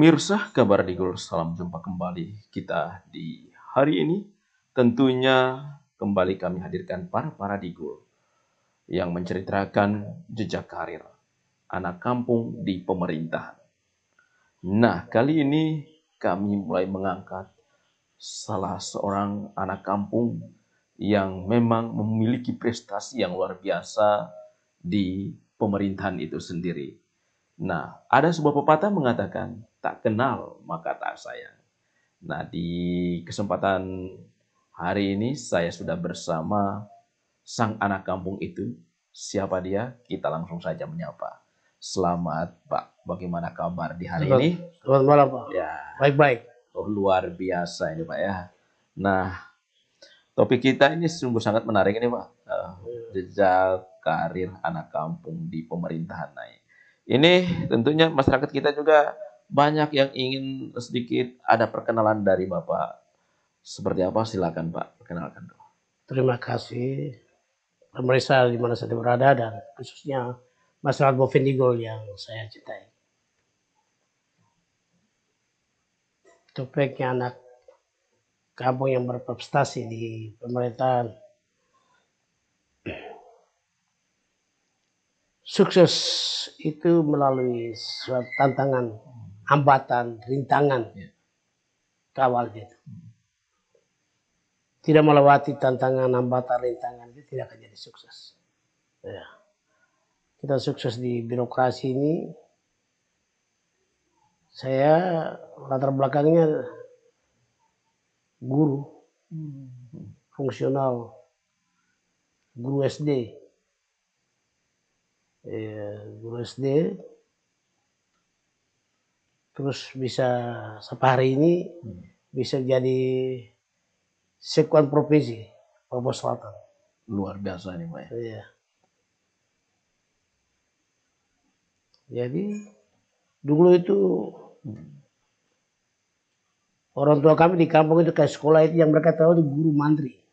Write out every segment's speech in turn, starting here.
Pemirsa Kabar Digul, salam jumpa kembali kita di hari ini. Tentunya kembali kami hadirkan para Paradigul yang menceritakan jejak karir anak kampung di pemerintahan. Nah, kali ini kami mulai mengangkat salah seorang anak kampung yang memang memiliki prestasi yang luar biasa di pemerintahan itu sendiri. Nah, ada sebuah pepatah mengatakan, tak kenal maka tak sayang. Nah, di kesempatan hari ini saya sudah bersama sang anak kampung itu. Siapa dia? Kita langsung saja menyapa. Selamat Pak, bagaimana kabar di hari ini? Selamat malam Pak. Ya, Baik-baik. luar biasa ini Pak ya. Nah, topik kita ini sungguh sangat menarik ini Pak. Jejak karir anak kampung di pemerintahan. Nah, ini tentunya masyarakat kita juga banyak yang ingin sedikit ada perkenalan dari Bapak. Seperti apa? Silakan Pak, perkenalkan dulu. Terima kasih pemirsa di mana saja berada dan khususnya masyarakat Bovendigul yang saya cintai. Topiknya anak kampung yang berprestasi di pemerintahan. Sukses itu melalui suatu tantangan, hambatan, rintangan, kawal gitu. Tidak melewati tantangan, hambatan, rintangan itu tidak akan jadi sukses. Ya. Kita sukses di birokrasi ini. Saya latar belakangnya guru, fungsional, guru SD. Guru SD, terus bisa sampai hari ini bisa jadi sekuan provinsi Papua Selatan. Luar biasa nih Pak ya. Iya. Jadi dulu itu orang tua kami di kampung itu kayak sekolah itu yang mereka tahu itu guru mantri.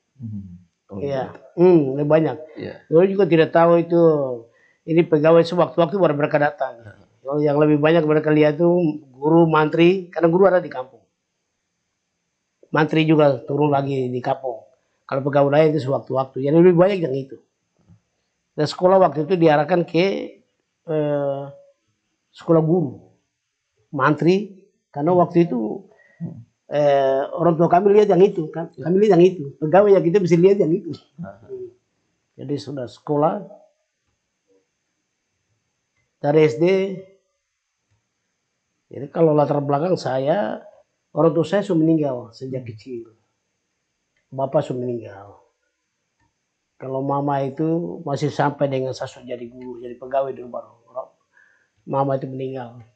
Iya, lebih banyak. Dulu juga tidak tahu itu ini pegawai sewaktu-waktu baru mereka datang. Yang lebih banyak mereka lihat itu guru mantri, karena guru ada di kampung. Mantri juga turun lagi di kampung. Kalau pegawai lain itu sewaktu-waktu. Jadi lebih banyak yang itu. Dan sekolah waktu itu diarahkan ke sekolah guru, mantri, karena waktu itu orang tua kami lihat yang itu, kan? Kami lihat yang itu. Pegawai yang kita bisa lihat yang itu. Jadi sudah sekolah dari SD. Jadi kalau latar belakang saya, orang tua saya sudah meninggal sejak kecil. Bapak sudah meninggal. Kalau mama itu masih sampai dengan saya sudah jadi guru, jadi pegawai dulu baru. Mama itu meninggal.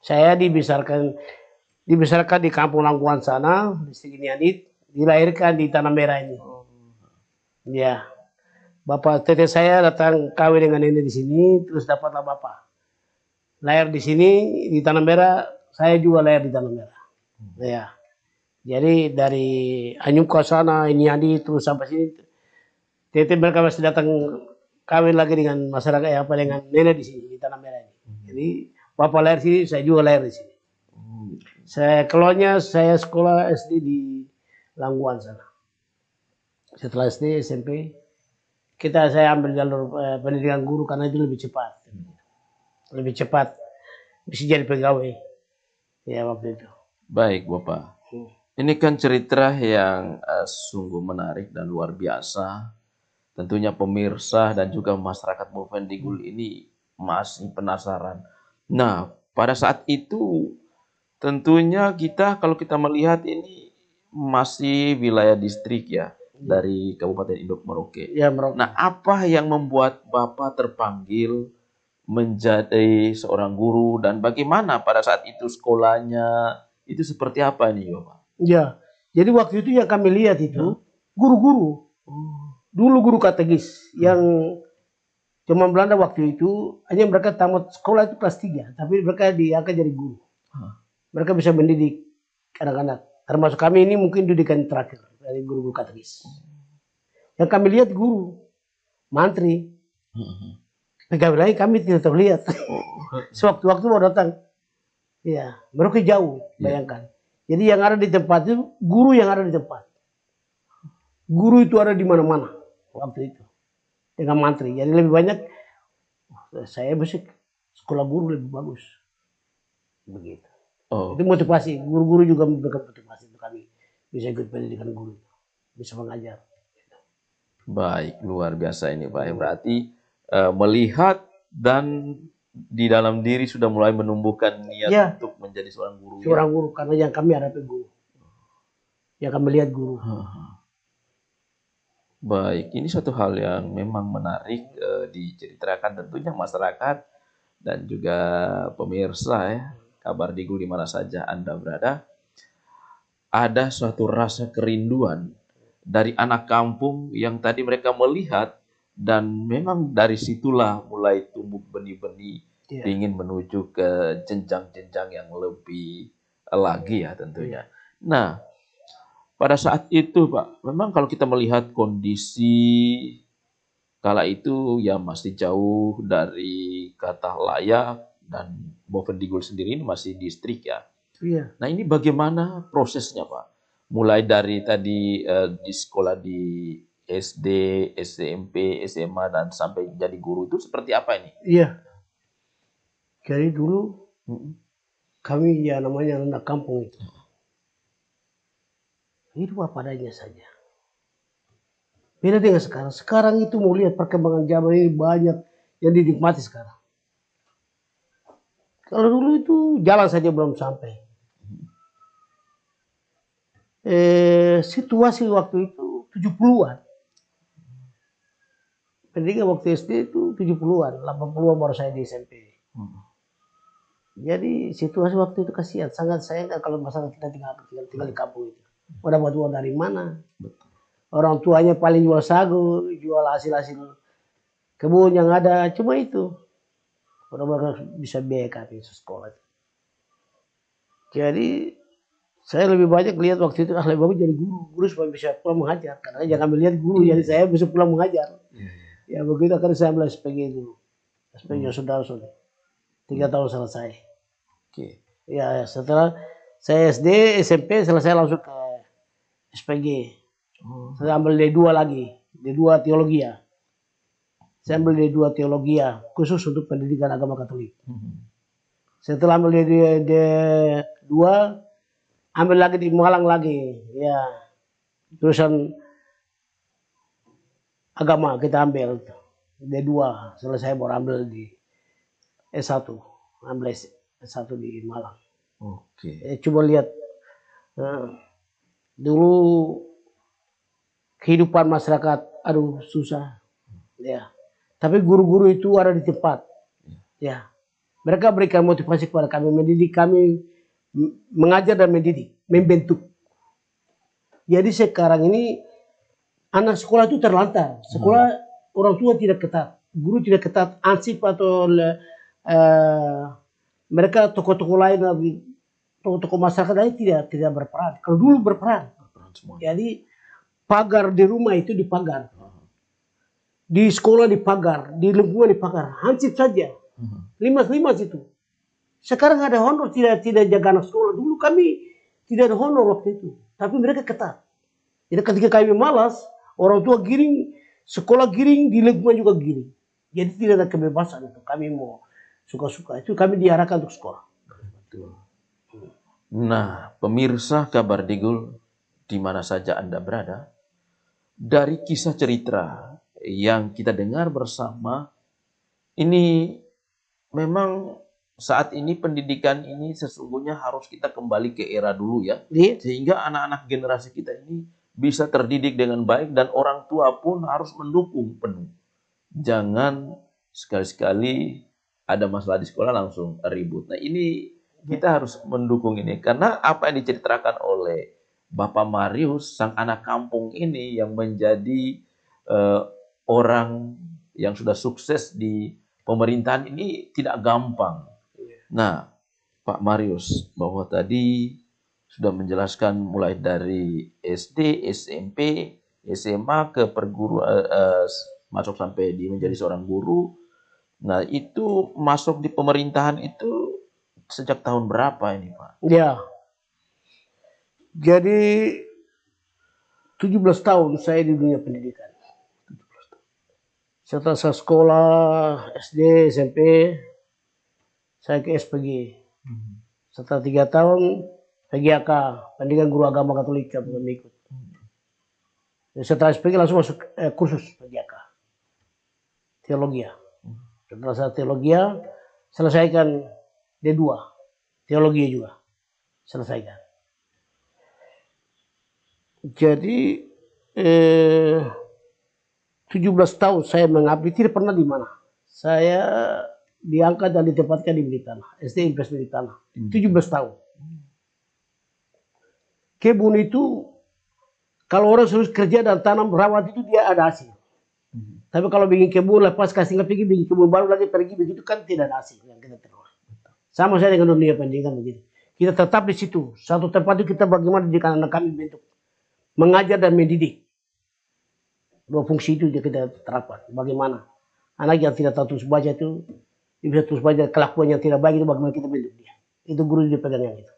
Saya dibesarkan di kampung Langkuan sana, di Siginianit, dilahirkan di Tanah Merah ini. Ya. Bapak tete saya datang kawin dengan nenek di sini, terus dapatlah bapak. Lahir di sini di Tanah Merah, saya juga lahir di Tanah Merah. Ya. Jadi dari Anyuka sana, Iniadi terus sampai sini, tete mereka masih datang kawin lagi dengan masyarakat dengan nenek di sini di Tanah Merah ini. Jadi bapak lahir di sini, saya juga lahir di sini. Saya keluarnya saya sekolah SD di Langguan sana. Setelah SD, SMP, saya ambil jalur pendidikan guru karena itu lebih cepat. Lebih cepat bisa jadi pegawai. Ya waktu itu. Baik Bapak. Ini kan cerita yang sungguh menarik dan luar biasa. Tentunya pemirsa dan juga masyarakat Bovendigul ini masih penasaran. Nah, pada saat itu tentunya kalau kita melihat ini masih wilayah distrik ya. Dari Kabupaten Induk Merauke. Ya, Merauke. Nah, apa yang membuat Bapak terpanggil menjadi seorang guru dan bagaimana pada saat itu sekolahnya itu seperti apa nih Bapak? Ya, jadi waktu itu yang kami lihat itu guru-guru. Dulu guru kategis yang zaman Belanda waktu itu hanya mereka tamat sekolah itu kelas 3, tapi mereka diangkat jadi guru. Mereka bisa mendidik anak-anak. Termasuk kami ini mungkin didikan terakhir dari guru-guru katekis. Yang kami lihat guru, mantri, pegawai lain kami tidak terlihat. Sewaktu-waktu mau datang. Iya, Merauke jauh, Iya. bayangkan. Jadi yang ada di tempat itu guru yang ada di tempat. Guru itu ada di mana-mana waktu itu dengan mantri. Jadi lebih banyak saya mesti sekolah guru lebih bagus. Begitu. Oh, Itu motivasi. Guru-guru juga memberikan motivasi untuk kami bisa ikut pendidikan guru, bisa mengajar. baik, luar biasa ini Pak. Berarti melihat dan di dalam diri sudah mulai menumbuhkan niat Ya, untuk menjadi seorang guru ya. seorang guru karena yang kami hadapi guru, yang kami lihat guru. Baik, ini suatu hal yang memang menarik diceritakan tentunya masyarakat dan juga pemirsa ya, kabar Digul di mana saja Anda berada. Ada suatu rasa kerinduan dari anak kampung yang tadi mereka melihat dan memang dari situlah mulai tumbuh benih-benih Ya. ingin menuju ke jenjang-jenjang yang lebih lagi ya tentunya. Nah, pada saat itu Pak, memang kalau kita melihat kondisi kala itu ya masih jauh dari kata layak dan Bovendigul sendiri ini masih distrik ya. Iya. Nah ini bagaimana prosesnya Pak? Mulai dari tadi di sekolah di SD, SMP, SMA dan sampai jadi guru itu seperti apa ini? Iya. Jadi dulu Mm-mm. kami ya namanya anak kampung itu. Hidup apa adanya saja. Beda dengan sekarang. Sekarang itu mau lihat perkembangan zaman ini banyak yang dinikmati sekarang. Kalau dulu itu jalan saja belum sampai. Situasi waktu itu 70-an. Pendidikan waktu SD itu 70-an, 80-an baru saya di SMP. Jadi situasi waktu itu kasihan, sangat sayang kalau masalah kita tinggal di kampung itu. Mau dapat uang dari mana? Betul. Orang tuanya paling jual sagu, jual hasil-hasil kebun yang ada, cuma itu. Orang-orang bisa biaya kami sekolah. Jadi saya lebih banyak lihat waktu itu lebih bagus jadi guru supaya bisa pulang mengajar. Karena jangan melihat guru, jadi saya bisa pulang mengajar. Ya begitu akan saya ambil SPG dulu. SPG saudara-saudara. 3 tahun selesai. Oke. Ya setelah saya SD, SMP selesai langsung ke SPG. Saya ambil D2 lagi, D2 teologi ya. Saya ambil D2 teologi ya, khusus untuk pendidikan agama Katolik. Setelah ambil D2, ambil lagi di Malang lagi, ya. Terusan agama kita ambil D2, selesai baru ambil di S1, ambil S1 di Malang. Oke. Coba lihat, dulu kehidupan masyarakat, aduh susah, ya. Tapi guru-guru itu ada di tempat, ya. Mereka berikan motivasi kepada kami, mendidik kami, mengajar dan mendidik, membentuk. Jadi sekarang ini anak sekolah itu terlantar. Sekolah orang tua tidak ketat, guru tidak ketat, ansip atau mereka tokoh-tokoh lain, tokoh-tokoh masyarakat lain tidak berperan. Kalau dulu berperan. Jadi pagar di rumah itu dipagar, di sekolah dipagar, di lingkungan dipagar, hansip saja. Limas itu. Sekarang ada honor, tidak jaga anak sekolah. Dulu kami tidak ada honor waktu itu, tapi mereka ketat. Jadi ketika kami malas, orang tua giring, sekolah giring, di lingkungan juga giring. Jadi tidak ada kebebasan itu. Kami mau suka-suka, itu kami diarahkan untuk sekolah. Nah, pemirsa kabar Digul di mana saja Anda berada, dari kisah cerita yang kita dengar bersama, ini memang saat ini pendidikan ini sesungguhnya harus kita kembali ke era dulu ya. Sehingga anak-anak generasi kita ini bisa terdidik dengan baik dan orang tua pun harus mendukung penuh. Jangan sekali-sekali ada masalah di sekolah langsung ribut. Nah ini kita harus mendukung ini karena apa yang diceritakan oleh Bapak Marius, sang anak kampung ini yang menjadi orang yang sudah sukses di pemerintahan ini tidak gampang. Nah, Pak Marius, bahwa tadi sudah menjelaskan mulai dari SD, SMP, SMA ke perguruan, masuk sampai menjadi seorang guru. Nah, itu masuk di pemerintahan itu sejak tahun berapa ini Pak? Ya, jadi 17 tahun saya di dunia pendidikan. Setelah saya sekolah SD, SMP, saya ke SPG. Setelah 3 tahun, PGAK, Pendidikan Guru Agama Katolik, saya belum ikut. Setelah SPG langsung masuk kursus PGAK, teologi. Setelah saya teologi, selesaikan D2, teologi juga, selesaikan. Jadi 17 tahun saya mengabdi, tidak pernah di mana. Saya diangkat dan ditempatkan di Bilik Tanah, SD Impres Bilik Tanah. 17 tahun. Kebun itu, kalau orang suruh kerja dan tanam rawat itu dia ada hasil. Tapi kalau bikin kebun, lepas kasih pergi bikin kebun baru lagi pergi begitu kan tidak ada hasil yang kita terima. Sama saya dengan dunia pendidikan begitu. Kita tetap di situ. Satu tempat itu kita bagaimana didikan anak kami bentuk mengajar dan mendidik. Dua fungsi itu kita terapkan. Bagaimana anak yang tidak tahu tulis baca itu, dia bisa tulis baca, kelakuan yang tidak baik itu bagaimana kita bentuk dia. Itu guru dia pegang yang itu.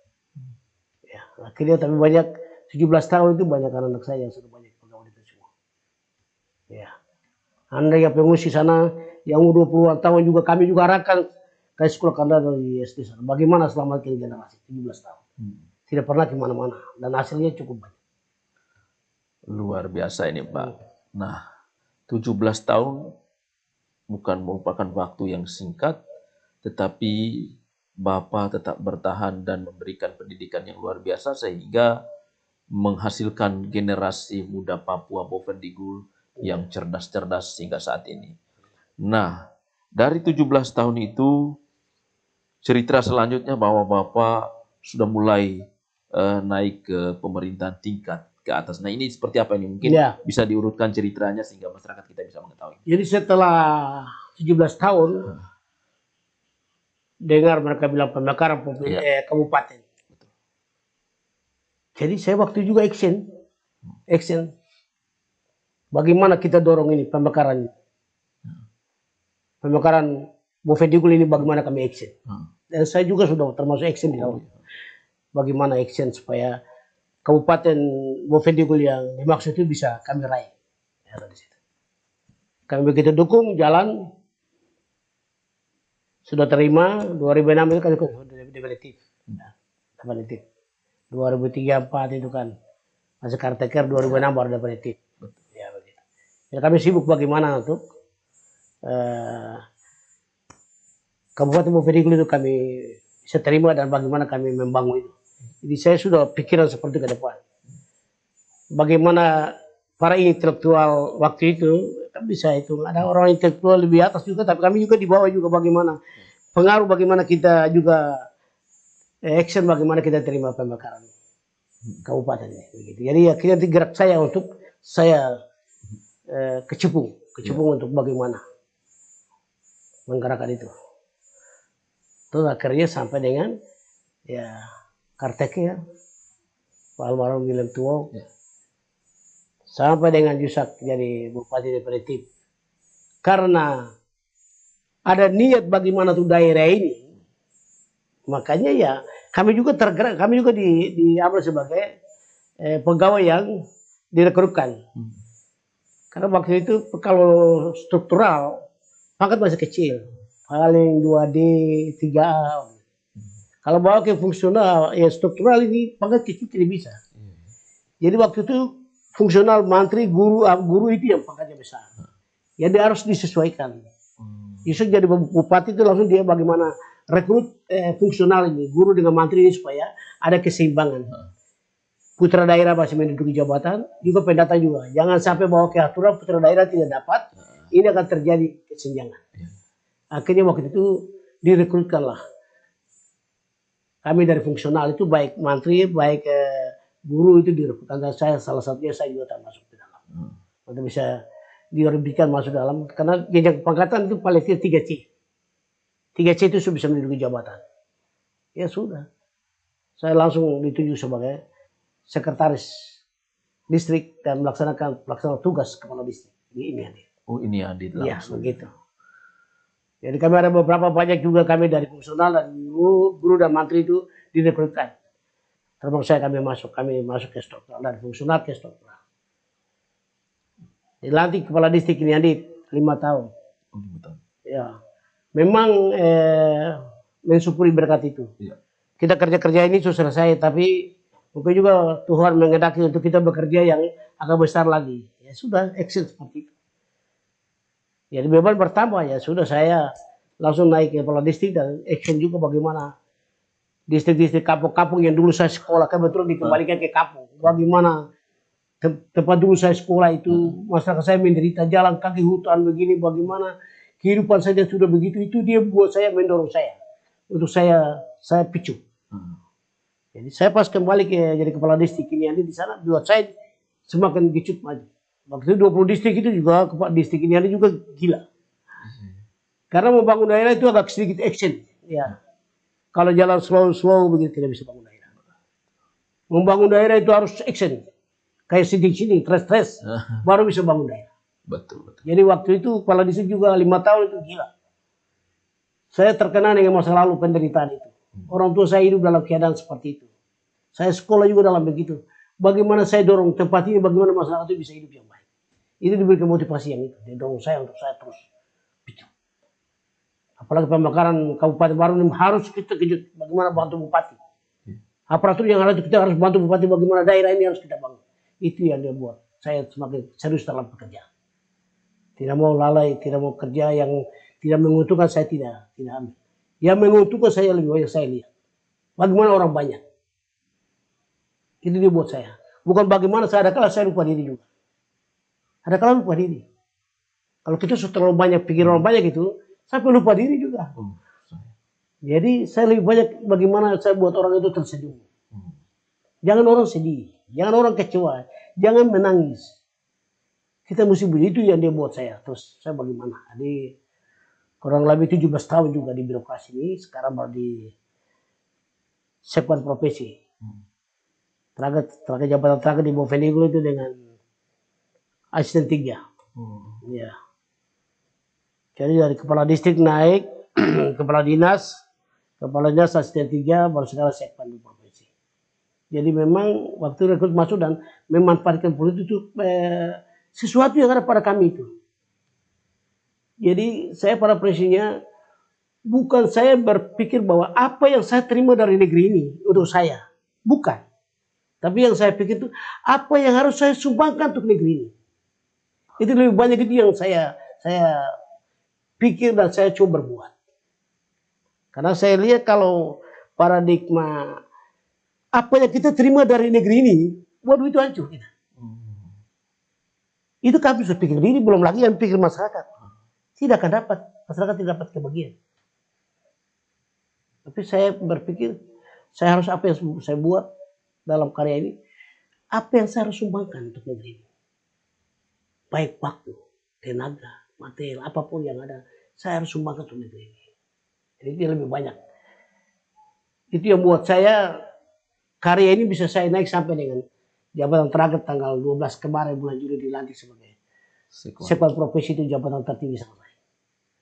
Ya, akhirnya tapi banyak 17 tahun itu banyak anak-anak saya yang sudah banyak pegawai itu semua. Ya. Anda yang pengungsi sana yang 20-an tahun juga kami juga arahkan ke sekolah kanda di SD sana. Bagaimana selamatkan generasi 17 tahun. Tidak pernah kemana-mana dan hasilnya cukup banyak. Luar biasa ini Pak. Nah, 17 tahun bukan merupakan waktu yang singkat, tetapi Bapak tetap bertahan dan memberikan pendidikan yang luar biasa sehingga menghasilkan generasi muda Papua Bovendigul yang cerdas-cerdas hingga saat ini. Nah, dari 17 tahun itu, cerita selanjutnya bahwa Bapak sudah mulai naik ke pemerintahan tingkat ke atas. Nah, ini seperti apa ini? Mungkin Ya. bisa diurutkan ceritanya sehingga masyarakat kita bisa mengetahui. Jadi setelah 17 tahun, dengar mereka bilang pemekaran kabupaten. Jadi saya waktu juga action. Bagaimana kita dorong ini pemekaran? Pemekaran Bovendigul ini bagaimana kami action? Dan saya juga sudah termasuk action di dalam. Bagaimana action supaya Kabupaten Bovendigul yang dimaksud itu bisa kami raih. Ya, di situ. Kami begitu dukung jalan. Sudah terima 2006 itu kan definitif. Definitif. 2003-2004 itu kan masih karteker, 2006 baru definitif. Ya begitu. Ya, kami sibuk bagaimana untuk Kabupaten Bovendigul itu kami bisa terima dan bagaimana kami membangun itu. Jadi saya sudah pikiran seperti ke depan. Bagaimana para intelektual waktu itu kan bisa itu ada orang intelektual lebih atas juga, tapi kami juga di bawah juga bagaimana pengaruh, bagaimana kita juga action, bagaimana kita terima pemekaran kabupaten ini. Begitu. Jadi akhirnya gerak saya untuk saya kecepung untuk bagaimana menggerakkan itu. Terus akhirnya sampai dengan ya karteker Pak almarhum William Tuo. Sampai dengan Yusak jadi bupati definitif. Karena ada niat bagaimana tuh daerah ini. Makanya ya kami juga tergerak, kami juga diambil sebagai pegawai yang direkrutkan. Karena waktu itu kalau struktural pangkat masih kecil. Paling 2D, 3A. Kalau bawa ke fungsional, ya struktural ini pangkat kecil tidak bisa. Jadi waktu itu fungsional mantri, guru itu yang pangkatnya besar. Ya dia harus disesuaikan. Yusuf jadi bupati itu langsung dia bagaimana rekrut fungsional ini, guru dengan mantri ini supaya ada keseimbangan. Putra daerah masih menduduki jabatan, juga pendatang juga. Jangan sampai bawa ke aturan putra daerah tidak dapat, ini akan terjadi kesenjangan. Akhirnya waktu itu direkrutkanlah. Kami dari fungsional itu baik mantri, baik guru itu direkrutkan. Dan saya salah satunya saya juga termasuk di dalam. Untuk bisa diorbitkan masuk dalam, karena jenjang pangkatan itu paling tidak 3C. 3C itu sudah bisa menduduki jabatan. Ya sudah. Saya langsung ditunjuk sebagai sekretaris distrik dan melaksanakan tugas kepala distrik. Ini Adit. Oh ini Adit langsung. Ya begitu. Jadi kami ada beberapa banyak juga kami dari fungsional dan guru dan mantri itu direkrutkan. Termasuk saya kami masuk ke struktural dari fungsional ke struktural. Dilantik kepala distrik ini Andi 5 tahun. Betul. Ya, memang mensyukuri berkat itu. Iya. Kita kerja ini sudah selesai, tapi mungkin juga Tuhan mengendaki untuk kita bekerja yang agak besar lagi. Ya sudah, action seperti itu. Jadi beban bertambah ya sudah saya langsung naik ke kepala distrik dan action juga bagaimana distrik-distrik kampung-kampung yang dulu saya sekolah kebetulan dikembalikan ke kampung. Bagaimana tempat dulu saya sekolah itu masyarakat saya menderita jalan kaki hutan begini, bagaimana kehidupan saya sudah begitu, itu dia buat saya mendorong saya untuk saya picu. Jadi saya pas kembali ke jadi kepala distrik ini di sana buat saya semakin gicut maju. Waktu itu 20 distrik itu juga kepala distrik ini juga gila. Karena membangun daerah itu agak sedikit action, ya. Kalau jalan slow begitu tidak bisa bangun daerah. Membangun daerah itu harus action. Kayak sini, stres, baru bisa bangun daerah. Betul. Jadi waktu itu kepala distrik juga 5 tahun itu gila. Saya terkena dengan masa lalu penderitaan itu. Orang tua saya hidup dalam keadaan seperti itu. Saya sekolah juga dalam begitu. Bagaimana saya dorong tempat ini, bagaimana masyarakat itu bisa hidup yang baik. Itu diberikan motivasi yang itu. Dia dorong saya untuk saya terus picu. Apalagi pemekaran Kabupaten Baru ini harus kita kejut. Bagaimana bantu bupati. Aparatur yang ada kita harus bantu bupati, bagaimana daerah ini harus kita bangun. Itu yang dia buat. Saya semakin serius dalam pekerjaan. Tidak mau lalai, tidak mau kerja yang tidak menguntungkan, saya tidak ambil. Yang menguntungkan saya lebih banyak saya lihat. Bagaimana orang banyak. Itu dia buat saya. Bukan bagaimana saya ada kala saya lupa diri juga. Ada kala lupa diri. Kalau kita sudah terlalu banyak pikir orang banyak itu, sampai lupa diri juga. Jadi saya lebih banyak bagaimana saya buat orang itu tersenyum. Jangan orang sedih, jangan orang kecewa, jangan menangis. Kita mesti begitu yang dia buat saya. Terus saya bagaimana? Jadi kurang lebih 17 tahun juga di birokrasi ini, sekarang baru di sepan profesi. Terakhir jabatan terakhir di Bovendigul itu dengan asisten 3. Ya. Jadi dari kepala distrik naik, kepala dinas asisten 3, baru sekarang sepan di profesi. Jadi memang waktu rekrut masuk dan memanfaatkan politik itu sesuatu yang ada pada kami itu. Jadi saya pada prinsipnya bukan saya berpikir bahwa apa yang saya terima dari negeri ini untuk saya. Bukan. Tapi yang saya pikir itu apa yang harus saya sumbangkan untuk negeri ini. Itu lebih banyak itu yang saya pikir dan saya coba berbuat. Karena saya lihat kalau paradigma apa yang kita terima dari negeri ini, waduh itu hancur kita. Itu kami sudah pikir diri, belum lagi yang pikir masyarakat. Tidak akan dapat, masyarakat tidak dapat kebagian. Tapi saya berpikir, saya harus apa yang saya buat dalam karya ini, apa yang saya harus sumbangkan untuk negeri ini. Baik waktu, tenaga, material, apapun yang ada, saya harus sumbangkan untuk negeri ini. Jadi dia lebih banyak. Itu yang buat saya, karya ini bisa saya naik sampai dengan jabatan terakhir tanggal 12 kemarin bulan Juli dilantik sebagai sekwan profesi, itu jabatan tertinggi selesai.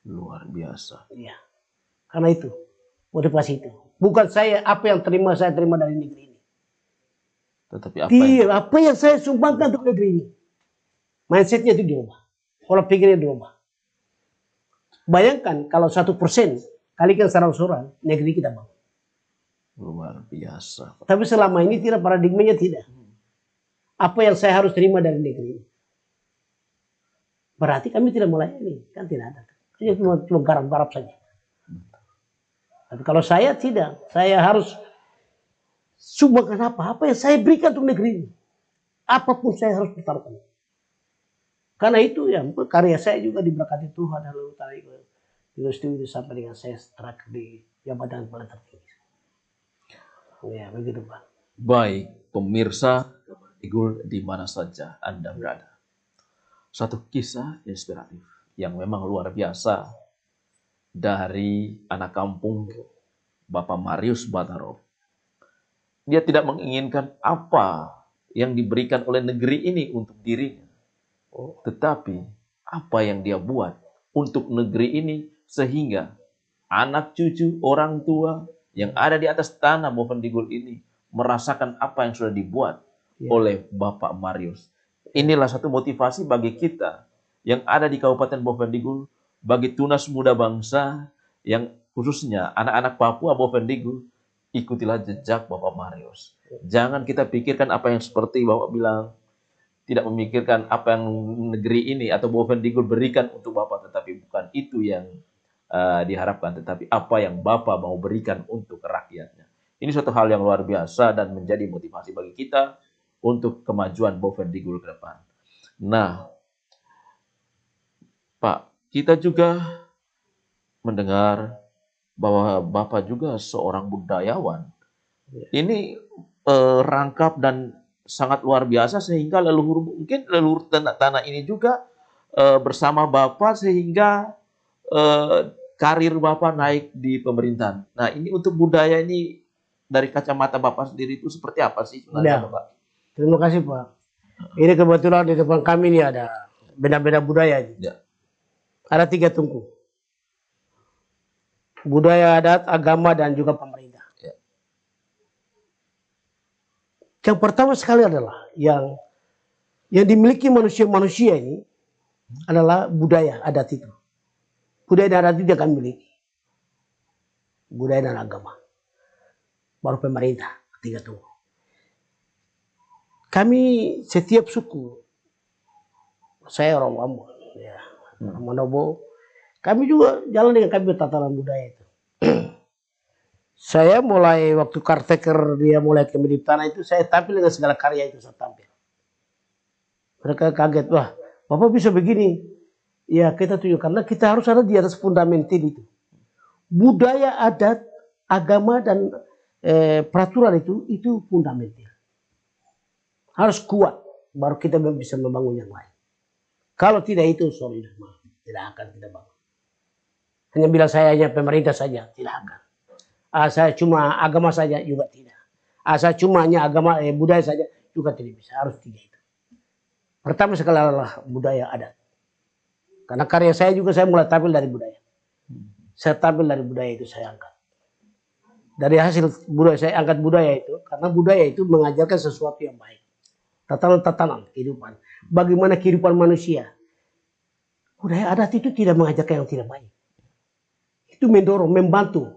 Luar biasa. Iya. Karena itu motivasi itu. Bukan saya apa yang saya terima dari negeri ini. Tetapi apa yang saya sumbangkan untuk negeri ini. Mindsetnya itu dirubah. Pola pikirnya dirubah. Bayangkan kalau 1% kalikan 100 orang, negeri kita bangun. Luar biasa. Tapi selama ini tidak, paradigmanya tidak. Apa yang saya harus terima dari negeri ini. Berarti kami tidak melayani. Kan tidak ada. Cuma garap-garap saja. Tapi kalau saya tidak. Saya harus sumbangkan apa yang saya berikan untuk negeri ini. Apapun saya harus pertaruhkan. Karena itu ya karya saya juga diberkati Tuhan. Lalu tadi itu sampai dengan saya terakhir di jabatan paling tertinggi. Ya begitu Pak. Baik pemirsa Igul di mana saja Anda berada. Satu kisah inspiratif yang memang luar biasa dari anak kampung Bapak Marius Bataro. Dia tidak menginginkan apa yang diberikan oleh negeri ini untuk dirinya. Tetapi apa yang dia buat untuk negeri ini sehingga anak cucu, orang tua yang ada di atas tanah Bovendigul ini merasakan apa yang sudah dibuat oleh Bapak Marius. Inilah satu motivasi bagi kita yang ada di Kabupaten Bovendigul, bagi tunas muda bangsa yang khususnya anak-anak Papua Bovendigul, ikutilah jejak Bapak Marius. Jangan kita pikirkan apa yang seperti Bapak bilang, tidak memikirkan apa yang negeri ini atau Bovendigul berikan untuk Bapak, tetapi bukan itu yang diharapkan, tetapi apa yang Bapak mau berikan untuk rakyatnya. Ini suatu hal yang luar biasa dan menjadi motivasi bagi kita untuk kemajuan Bovendigul ke depan. Nah, Pak, kita juga mendengar bahwa Bapak juga seorang budayawan. Ini rangkap dan sangat luar biasa sehingga mungkin leluhur tanah ini juga bersama Bapak sehingga karir Bapak naik di pemerintahan. Nah, ini untuk budaya ini dari kacamata Bapak sendiri itu seperti apa sih sebenarnya, Bapak? Terima kasih, Pak. Ini kebetulan di depan kami ini ada benda-benda budaya. Ya. Ada 3 tungku. Budaya, adat, agama, dan juga pemerintah. Ya. Yang pertama sekali adalah yang dimiliki manusia ini adalah budaya adat itu. Budaya dan adat itu dia akan miliki. Budaya dan agama. Baru pemerintah, 3 tungku. Kami setiap suku, saya orang Wambo, ya, Manobo, kami juga jalan dengan kami tatanan budaya itu. Saya mulai waktu caretaker dia mulai ke Midip Tanah itu, saya tampil dengan segala karya itu saya tampil. Mereka kaget, wah, Bapak bisa begini. Ya kita tunjuk, karena kita harus ada di atas fundamental itu. Budaya, adat, agama, dan peraturan itu fundamental. Harus kuat, baru kita bisa membangun yang lain. Kalau tidak itu, sorry, tidak akan kita bangun. Hanya bilang saya hanya pemerintah saja, tidak akan. Saya cuma agama saja, juga tidak. Saya cuma hanya agama, budaya saja, juga tidak bisa. Harus 3 itu. Pertama sekali adalah budaya adat. Karena karya saya juga saya mulai tampil dari budaya. Saya tampil dari budaya itu saya angkat. Dari hasil budaya saya angkat budaya itu, karena budaya itu mengajarkan sesuatu yang baik. Tatanan-tatanan kehidupan. Bagaimana kehidupan manusia. Budaya adat itu tidak mengajarkan yang tidak baik. Itu mendorong, membantu.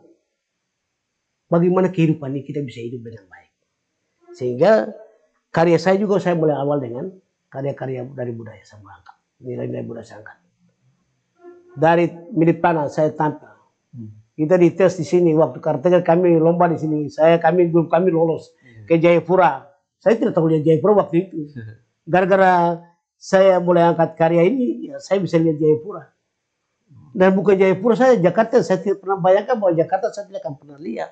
Bagaimana kehidupan ini kita bisa hidup dengan baik. Sehingga karya saya juga saya mulai awal dengan karya-karya dari budaya saya angkat. Nilai-nilai budaya saya angkat. Dari Midip Tanah saya tampil. Kita dites di sini waktu caretaker kami lomba di sini. Grup kami lolos ke Jayapura. Saya tidak tahu lihat Jayapura waktu itu. Gara-gara saya mulai angkat karya ini, ya saya bisa lihat Jayapura. Dan bukan Jayapura saya, Jakarta. Saya tidak pernah bayangkan bahwa Jakarta saya tidak akan pernah lihat.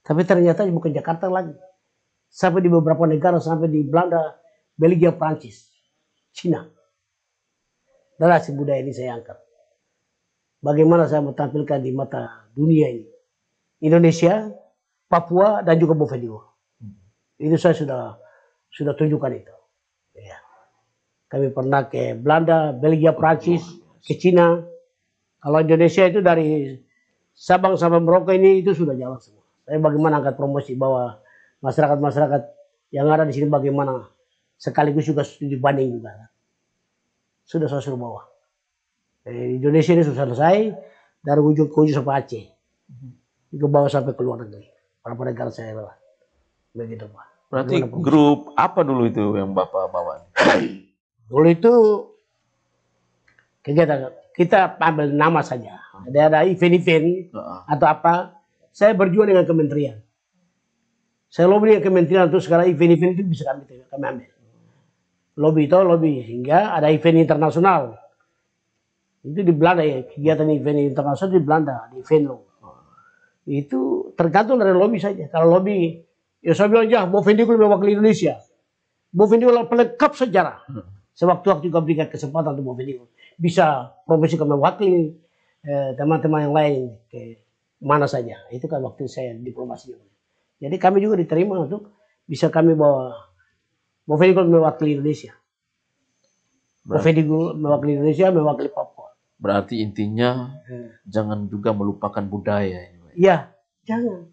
Tapi ternyata bukan Jakarta lagi. Sampai di beberapa negara, sampai di Belanda, Belgia, Prancis, Cina. Dan hasil budaya ini saya angkat. Bagaimana saya menampilkan di mata dunia ini. Indonesia, Papua, dan juga Bovendigul. Itu saya sudah tunjukkan itu. Ya. Kami pernah ke Belanda, Belgia, Prancis, ke Cina. Kalau Indonesia itu dari Sabang sampai Merauke ini itu sudah jalan semua. Saya bagaimana angkat promosi bahwa masyarakat-masyarakat yang ada di sini bagaimana sekaligus juga studi banding juga. Sudah saya suruh bawa. Indonesia ini sudah selesai dari ujung ke ujung sampai Aceh. Itu bawa sampai ke luar negeri. Berapa negara saya bawa. Begitu Pak. Berarti grup apa dulu itu yang Bapak bawa? Dulu itu kegiatan kita ambil nama saja. Ada event-event atau apa. Saya berjuang dengan kementerian. Saya lobby dengan kementerian untuk sekarang event-event itu bisa kami ambil. Lobby sehingga ada event internasional. Itu di Belanda ya, kegiatan event internasional di Belanda, di Venlo. Itu tergantung dari lobby saja. Kalau lobby, ya saya bilang ya, Bovendigul mewakili Indonesia. Bovendigul pelengkap sejarah. Sewaktu-waktu juga berikan kesempatan untuk Bovendigul bisa promosi ke mewakili teman-teman yang lain ke mana saja. Itu kan waktu saya diplomasi. Jadi kami juga diterima untuk bisa kami bawa Bovendigul mewakili Indonesia. Bovendigul mewakili Indonesia, mewakili Papua. Berarti intinya jangan juga melupakan budaya ini, Pak. Ya, jangan.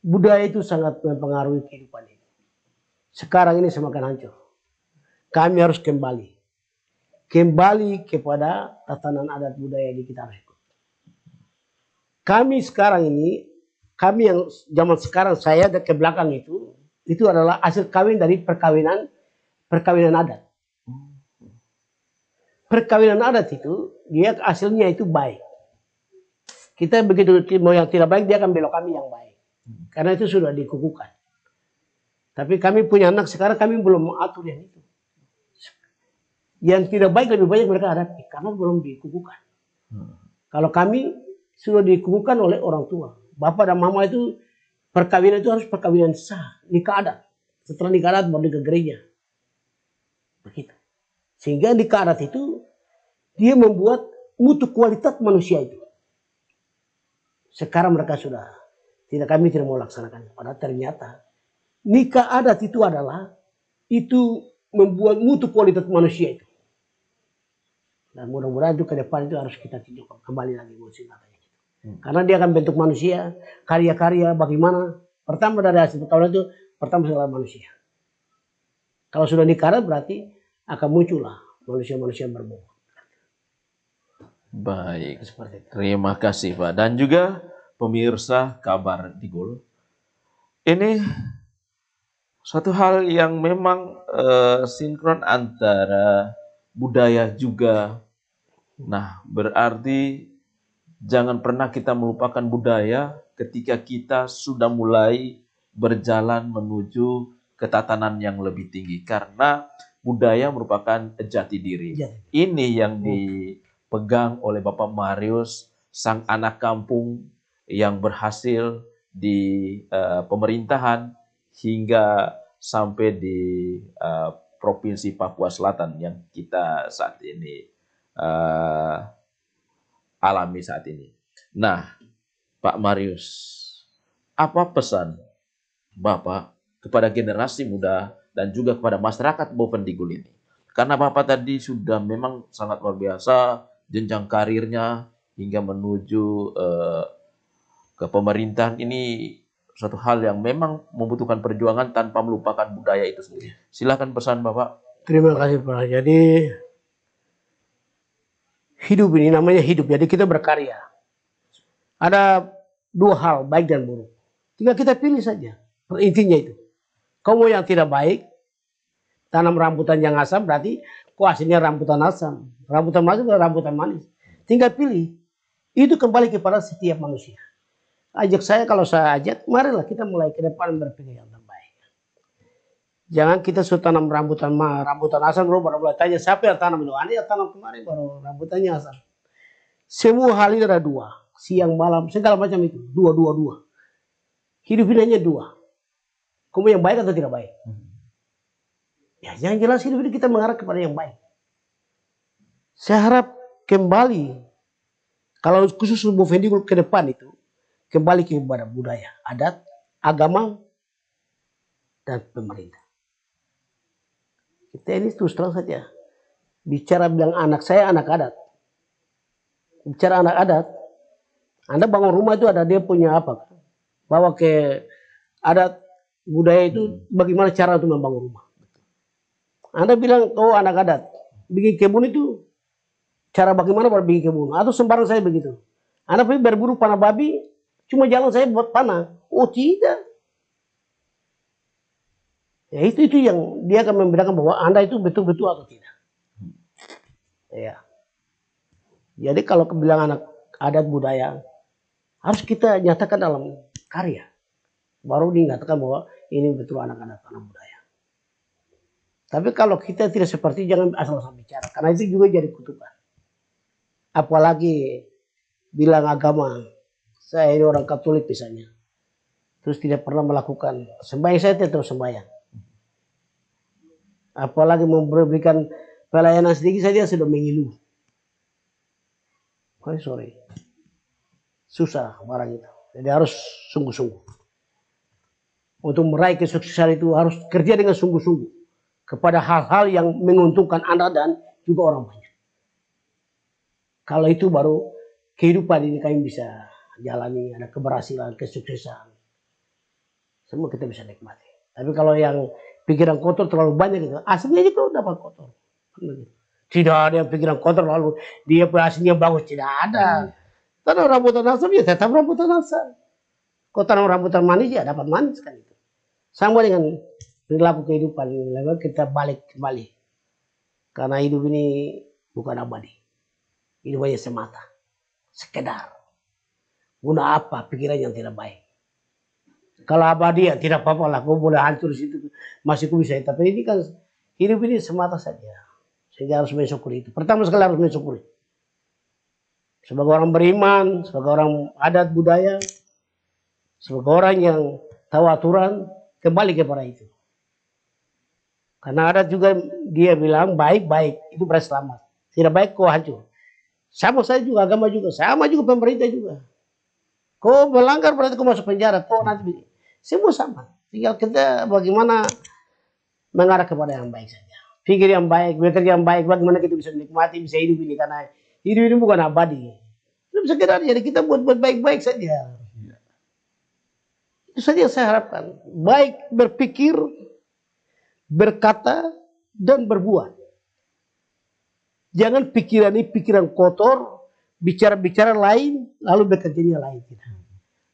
Budaya itu sangat mempengaruhi kehidupan ini. Sekarang ini semakin hancur. Kami harus kembali kepada tatanan adat budaya di kita harus ikut. Kami sekarang ini, kami yang zaman sekarang saya ke belakang itu adalah hasil kawin dari perkawinan adat. Perkawinan adat itu dia hasilnya itu baik. Kita begitu mau yang tidak baik dia akan belok kami yang baik. Karena itu sudah dikukuhkan. Tapi kami punya anak sekarang kami belum atur yang itu. Yang tidak baik lebih banyak mereka hadapi karena belum dikukuhkan. Kalau kami sudah dikukuhkan oleh orang tua. Bapak dan mama itu perkawinan itu harus perkawinan sah, nikah adat. Setelah nikah adat baru ke gereja. Begitu. Sehingga nikah adat itu dia membuat mutu kualitas manusia itu. Sekarang mereka sudah kami tidak mau laksanakan. Padahal ternyata nikah adat itu adalah itu membuat mutu kualitas manusia itu. Dan mudah-mudahan itu ke depan itu harus kita tinjau kembali lagi musim katanya. Karena dia akan bentuk manusia, karya-karya bagaimana. Pertama dari hasil perkawinan itu pertama segala manusia. Kalau sudah nikah adat berarti akan muncullah manusia-manusia yang berbobot. Baik, terima kasih Pak. Dan juga pemirsa Kabar Digul. Ini suatu hal yang memang sinkron antara budaya juga. Nah, berarti jangan pernah kita melupakan budaya ketika kita sudah mulai berjalan menuju ketatanan yang lebih tinggi. Karena budaya merupakan jati diri. Ini yang dipegang oleh Bapak Marius, sang anak kampung yang berhasil di pemerintahan hingga sampai di Provinsi Papua Selatan yang kita saat ini alami saat ini. Nah, Pak Marius, apa pesan Bapak kepada generasi muda dan juga kepada masyarakat Bovendigul ini? Karena Bapak tadi sudah memang sangat luar biasa jenjang karirnya hingga menuju ke pemerintahan ini suatu hal yang memang membutuhkan perjuangan tanpa melupakan budaya itu sendiri. Silakan pesan Bapak. Terima kasih Pak. Jadi hidup ini namanya hidup. Jadi kita berkarya. Ada dua hal, baik dan buruk. Tinggal kita pilih saja. Intinya itu. Kamu yang tidak baik, tanam rambutan yang asam, berarti kok hasilnya rambutan asam. Rambutan manis atau rambutan manis. Tinggal pilih. Itu kembali kepada setiap manusia. Ajak saya, kalau saya ajak, marilah kita mulai ke depan berpikir yang terbaik. Jangan kita sudah tanam rambutan asam, baru mulai tanya siapa yang tanam itu. Anda yang tanam kemarin baru rambutannya asam. Semua hal ini ada dua. Siang, malam, segala macam itu. Dua. Hidup ini hanya dua. Kamu yang baik atau tidak baik? Ya, yang jelas hidup ini kita mengarah kepada yang baik. Saya harap kembali, kalau khusus Bovendigul ke depan itu, kembali kepada budaya, adat, agama, dan pemerintah. Kita ini terus terang saja. Bicara bilang anak saya anak adat. Bicara anak adat, Anda bangun rumah itu ada dia punya apa? Bawa ke adat budaya itu bagaimana cara untuk membangun rumah. Anda bilang, oh anak adat, bikin kebun itu cara bagaimana baru bikin kebun. Atau sembarang saya begitu. Anda pergi berburu panah babi, cuma jalan saya buat panah. Oh tidak. Ya itu yang dia akan membedakan bahwa Anda itu betul-betul atau tidak. Ya. Jadi kalau kebilang anak adat budaya, harus kita nyatakan dalam karya. Baru dinyatakan bahwa ini betul anak adat budaya. Tapi kalau kita tidak seperti, jangan asal-asal bicara. Karena itu juga jadi kutukan. Apalagi bilang agama. Saya ini orang Katolik misalnya. Terus tidak pernah melakukan sembahyang, saya tetap sembahyang. Apalagi memberikan pelayanan sedikit saja sudah mengilu. Oh, sorry. Susah barang itu. Jadi harus sungguh-sungguh. Untuk meraih kesuksesan itu harus kerja dengan sungguh-sungguh. Kepada hal-hal yang menguntungkan Anda dan juga orang banyak. Kalau itu baru kehidupan ini kami bisa jalani, ada keberhasilan, kesuksesan. Semua kita bisa nikmati. Tapi kalau yang pikiran kotor terlalu banyak gitu, aslinya juga dapat kotor. Tidak ada yang pikiran kotor lalu dia aslinya bagus, tidak ada. Tanam rambutan asam ya tetap rambutan asam. Kau tanam rambutan manis ya dapat manis kan itu. Sama dengan perilaku kehidupan, kita balik kembali. Karena hidup ini bukan abadi. Hidup hanya semata. Sekedar. Guna apa pikiran yang tidak baik. Kalau abadi ya tidak apa-apa lah. Kau boleh hancur di situ. Masih kau bisa. Tapi ini kan hidup ini semata saja. Sehingga harus mensyukuri itu. Pertama sekali harus mensyukuri. Sebagai orang beriman, sebagai orang adat budaya, sebagai orang yang tahu aturan, kembali kepada itu. Karena ada juga dia bilang baik-baik itu berarti selamat. Tidak baik kau hancur. Sama saya juga, agama juga, sama juga pemerintah juga. Kau melanggar berarti kau masuk penjara, kau nanti semua sama. Tinggal kita bagaimana mengarah kepada yang baik saja. Pikir yang baik, bekerja yang baik, bagaimana kita bisa menikmati, bisa hidup ini. Karena hidup ini bukan abadi. Itu sekedar jadi kita buat baik-baik saja. Itu saja yang saya harapkan. Baik berpikir, berkata, dan berbuat. Jangan pikiran ini pikiran kotor, bicara-bicara lain, lalu bekerjanya lain.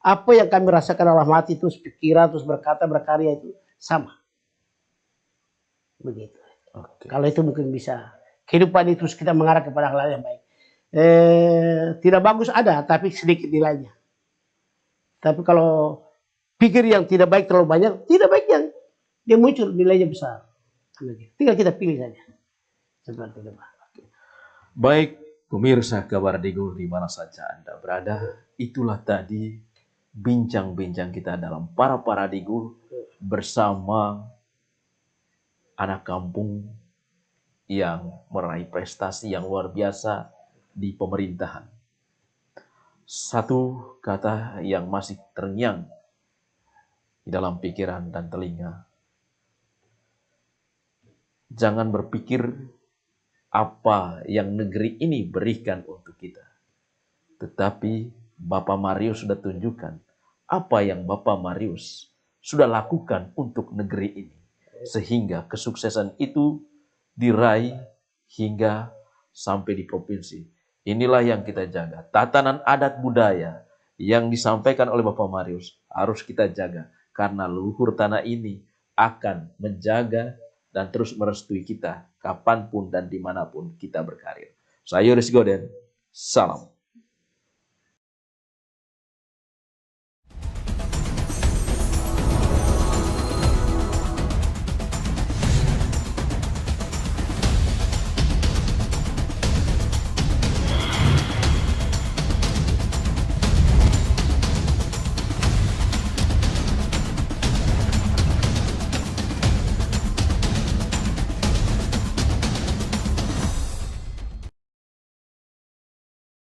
Apa yang kami rasakan dalam hati terus pikiran, terus berkata, berkarya itu sama. Begitu. Okay. Kalau itu mungkin bisa. Kehidupan itu terus kita mengarah kepada hal yang baik. Tidak bagus ada, tapi sedikit nilainya. Tapi kalau pikir yang tidak baik terlalu banyak, tidak baik yang dia muncul nilainya besar. Tinggal kita pilih saja. Seperti itu. Baik, pemirsa Kabar Digul di mana saja Anda berada, itulah tadi bincang-bincang kita dalam Para Paradigul bersama anak kampung yang meraih prestasi yang luar biasa di pemerintahan. Satu kata yang masih terngiang di dalam pikiran dan telinga. Jangan berpikir apa yang negeri ini berikan untuk kita. Tetapi Bapak Marius sudah tunjukkan apa yang Bapak Marius sudah lakukan untuk negeri ini. Sehingga kesuksesan itu diraih hingga sampai di provinsi. Inilah yang kita jaga. Tatanan adat budaya yang disampaikan oleh Bapak Marius harus kita jaga. Karena leluhur tanah ini akan menjaga dan terus merestui kita kapanpun dan dimanapun kita berkarir. Saya Yoris Goden, salam.